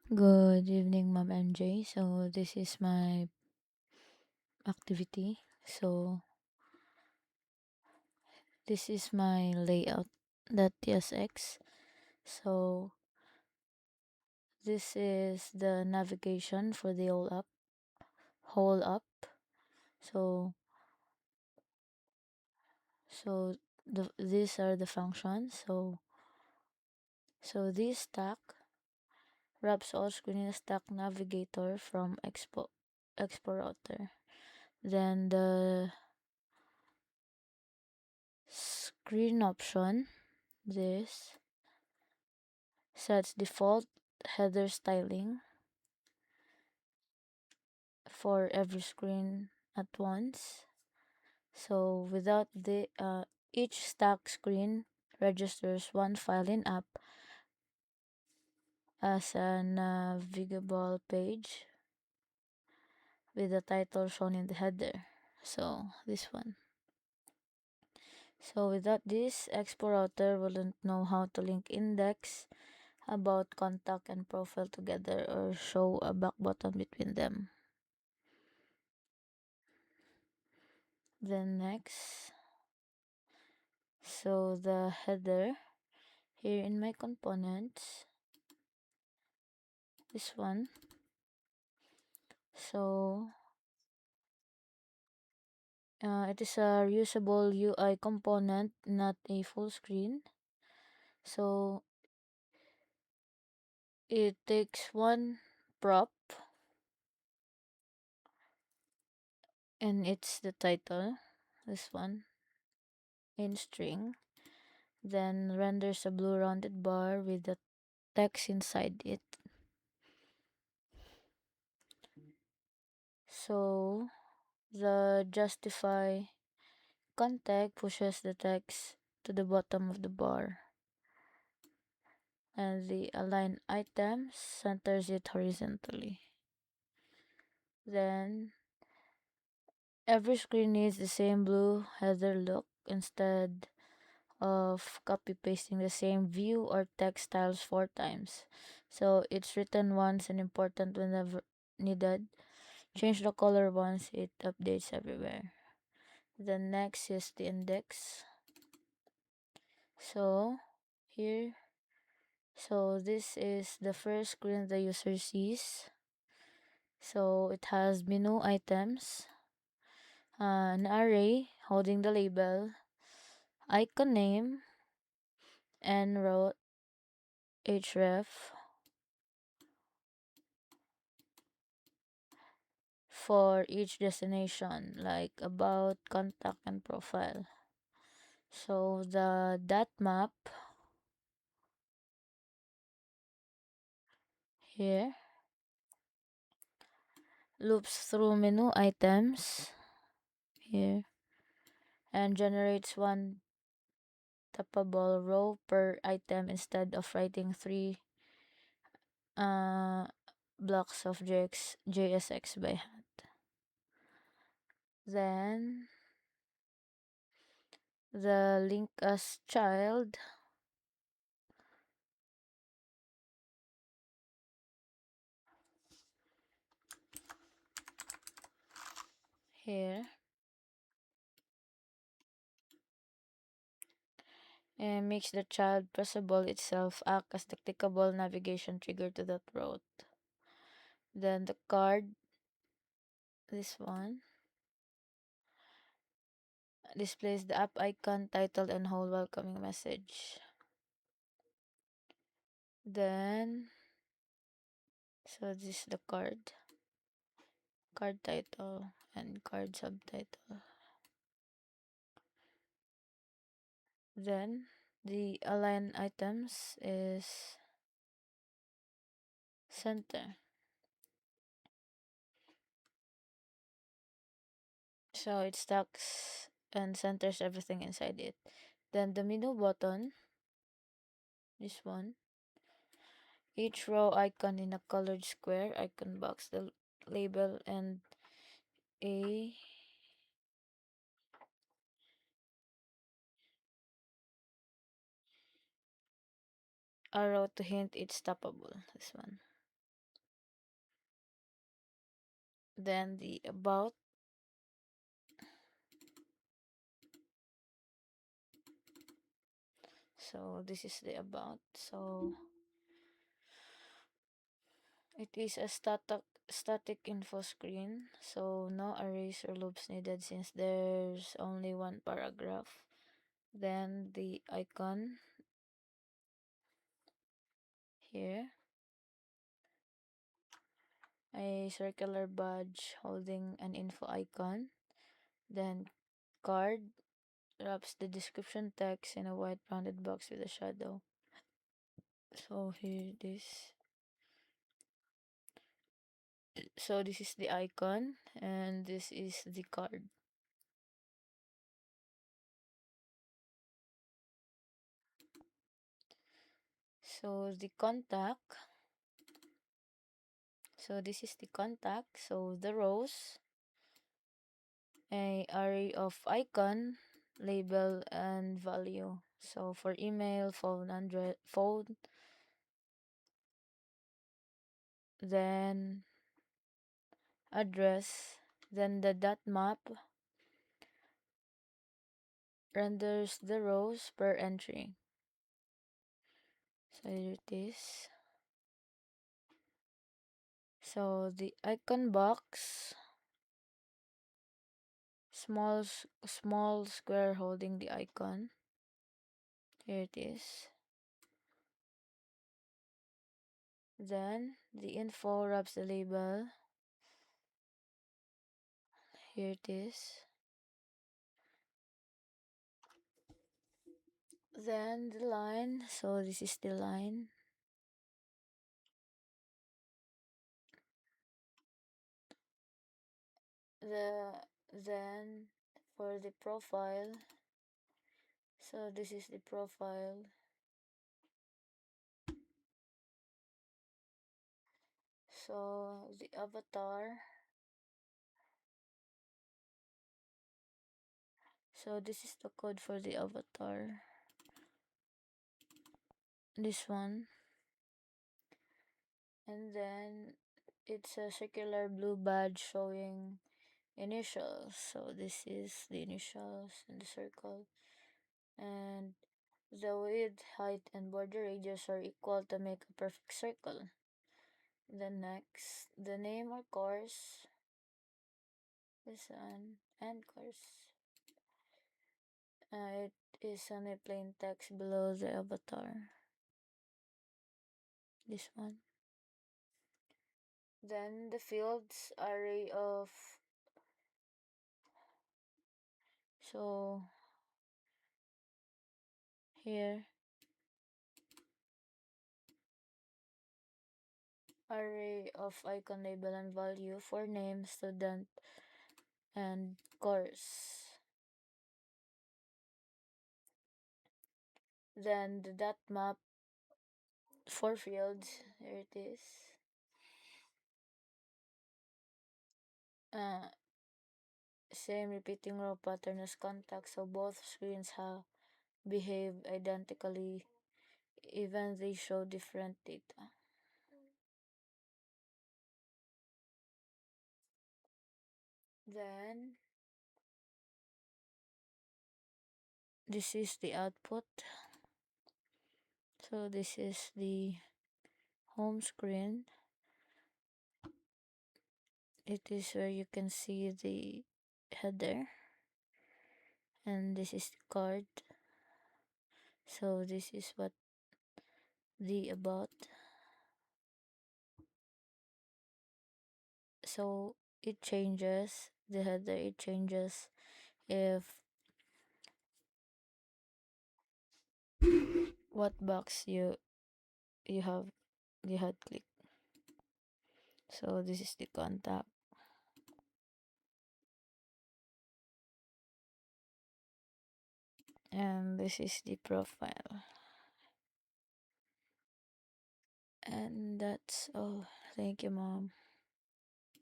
Good evening, Ma'am MJ. So this is my activity. So this is my layout.tsx. So this is the navigation for the whole app. So these are the functions. So this stack wraps all screen in a stack navigator from Expo router. Then the screen option, this sets default header styling for every screen at once. So without the each stack screen registers one file in app as a navigable page with the title shown in the header. So this one. So without this, Expo router wouldn't know how to link index, about, contact, and profile together or show a back button between them. Then next, so the header here in my components, this one. So it is a reusable UI component, not a full screen. So it takes one prop and it's the title, this one, in string. Then renders a blue rounded bar with the text inside it. So the justify contact pushes the text to the bottom of the bar, and the align items centers it horizontally. Then every screen needs the same blue header look instead of copy pasting the same view or text styles 4 times. So it's written once and important whenever needed. Change the color once it updates everywhere. The next is the index. So here, so this is the first screen the user sees. So it has menu items, an array holding the label, icon name, and row href for each destination, like about, contact, and profile. So the dot map here loops through menu items here and generates one tappable row per item instead of writing three uh, blocks of JSX by hand. Then the link as child here and makes the child pressable itself act as the clickable navigation trigger to that route. Then the card, this one, displays the app icon, title, and whole welcoming message. Then, so this is the card title and card subtitle. Then the align items is center. So it stacks and centers everything inside it. Then the menu button, this one. Each row icon in a colored square icon box, the label, and a arrow to hint it's tappable. This one. Then the about. So this is the about. So it is a static info screen. So no arrays or loops needed since there's only one paragraph. Then the icon here, a circular badge holding an info icon. Then card wraps the description text in a white rounded box with a shadow. So here it is. So this is the icon and this is the card. So the contact. So this is the contact. So the rows, a array of icon, label, and value. So for email, phone, then address, then the dot map renders the rows per entry. So here it is. So the icon box, small square holding the icon. Here it is. Then the info wraps the label. Here it is. Then the line. So this is the line. The then for the profile. So this is the profile. So the avatar. So this is the code for the avatar. This one. And then it's a circular blue badge showing initials. So this is the initials in the circle. And the width, height, and border radius are equal to make a perfect circle. Then next, the name or course. This one and course. It is on a plain text below the avatar. This one. Then the fields array of, so here, array of icon, label, and value for name, student, and course. Then the dot map for fields. Here it is. Uh, Same repeating row pattern as contact, so both screens have behave identically even they show different data. Then this is the output. So this is the home screen. It is where you can see the header, and this is the card. So this is what the about. So it changes the header, it changes if what box you have you had clicked. So this is the contact, and this is the profile. And that's all. Thank you, Mom.